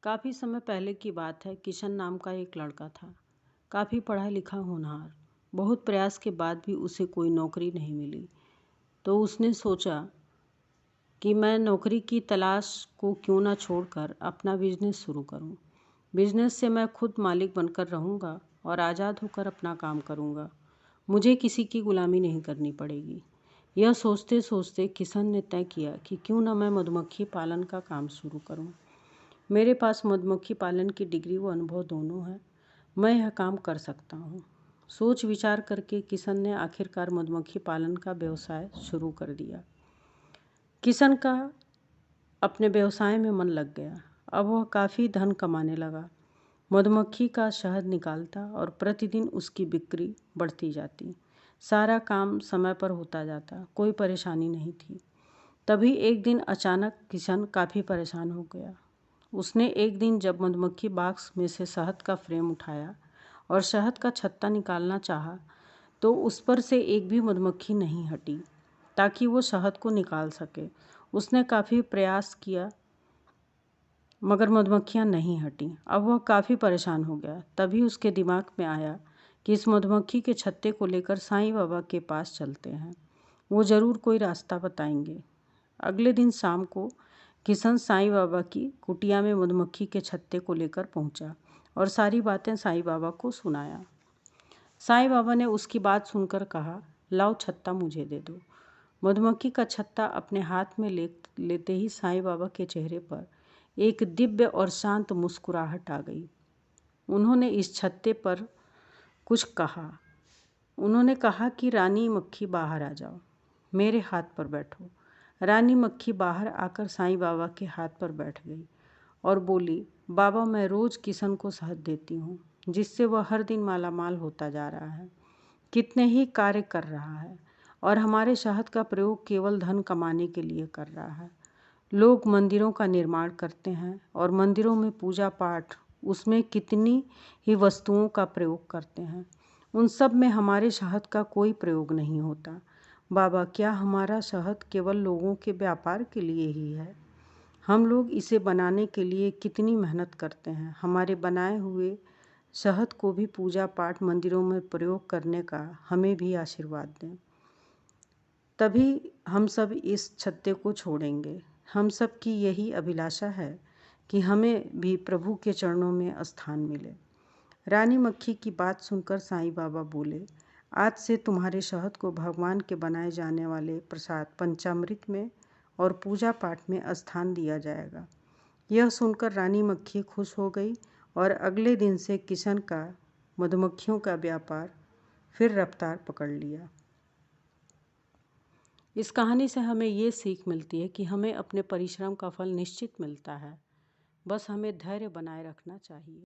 काफ़ी समय पहले की बात है। किशन नाम का एक लड़का था। काफ़ी पढ़ा लिखा होनहार। बहुत प्रयास के बाद भी उसे कोई नौकरी नहीं मिली। तो उसने सोचा कि मैं नौकरी की तलाश को क्यों ना छोड़कर अपना बिजनेस शुरू करूं। बिजनेस से मैं खुद मालिक बनकर रहूंगा और आज़ाद होकर अपना काम करूंगा। मुझे किसी की गुलामी नहीं करनी पड़ेगी। यह सोचते सोचते किशन ने तय किया कि क्यों ना मैं मधुमक्खी पालन का काम शुरू करूं। मेरे पास मधुमक्खी पालन की डिग्री व अनुभव दोनों है। मैं यह काम कर सकता हूँ। सोच विचार करके किशन ने आखिरकार मधुमक्खी पालन का व्यवसाय शुरू कर दिया। किशन का अपने व्यवसाय में मन लग गया। अब वह काफ़ी धन कमाने लगा। मधुमक्खी का शहद निकालता और प्रतिदिन उसकी बिक्री बढ़ती जाती। सारा काम समय पर होता जाता, कोई परेशानी नहीं थी। तभी एक दिन अचानक किशन काफ़ी परेशान हो गया। उसने एक दिन जब मधुमक्खी बॉक्स में से शहद का फ्रेम उठाया और शहद का छत्ता निकालना चाहा, तो उस पर से एक भी मधुमक्खी नहीं हटी ताकि वो शहद को निकाल सके। उसने काफ़ी प्रयास किया मगर मधुमक्खियाँ नहीं हटीं। अब वह काफ़ी परेशान हो गया। तभी उसके दिमाग में आया कि इस मधुमक्खी के छत्ते को लेकर साईं बाबा के पास चलते हैं। वो ज़रूर कोई रास्ता बताएंगे। अगले दिन शाम को किशन साईं बाबा की कुटिया में मधुमक्खी के छत्ते को लेकर पहुंचा और सारी बातें साईं बाबा को सुनाया। साईं बाबा ने उसकी बात सुनकर कहा, लाओ छत्ता मुझे दे दो। मधुमक्खी का छत्ता अपने हाथ में लेते ही साईं बाबा के चेहरे पर एक दिव्य और शांत मुस्कुराहट आ गई। उन्होंने इस छत्ते पर कुछ कहा। उन्होंने कहा कि रानी मक्खी बाहर आ जाओ, मेरे हाथ पर बैठो। रानी मक्खी बाहर आकर साईं बाबा के हाथ पर बैठ गई और बोली, बाबा मैं रोज़ किशन को शहद देती हूँ, जिससे वह हर दिन मालामाल होता जा रहा है, कितने ही कार्य कर रहा है और हमारे शहद का प्रयोग केवल धन कमाने के लिए कर रहा है। लोग मंदिरों का निर्माण करते हैं और मंदिरों में पूजा पाठ, उसमें कितनी ही वस्तुओं का प्रयोग करते हैं। उन सब में हमारे शहद का कोई प्रयोग नहीं होता। बाबा क्या हमारा शहद केवल लोगों के व्यापार के लिए ही है? हम लोग इसे बनाने के लिए कितनी मेहनत करते हैं। हमारे बनाए हुए शहद को भी पूजा पाठ मंदिरों में प्रयोग करने का हमें भी आशीर्वाद दें। तभी हम सब इस छत्ते को छोड़ेंगे। हम सब की यही अभिलाषा है कि हमें भी प्रभु के चरणों में स्थान मिले। रानी मक्खी की बात सुनकर साईं बाबा बोले, आज से तुम्हारे शहद को भगवान के बनाए जाने वाले प्रसाद पंचामृत में और पूजा पाठ में स्थान दिया जाएगा। यह सुनकर रानी मक्खी खुश हो गई और अगले दिन से किशन का मधुमक्खियों का व्यापार फिर रफ्तार पकड़ लिया। इस कहानी से हमें ये सीख मिलती है कि हमें अपने परिश्रम का फल निश्चित मिलता है, बस हमें धैर्य बनाए रखना चाहिए।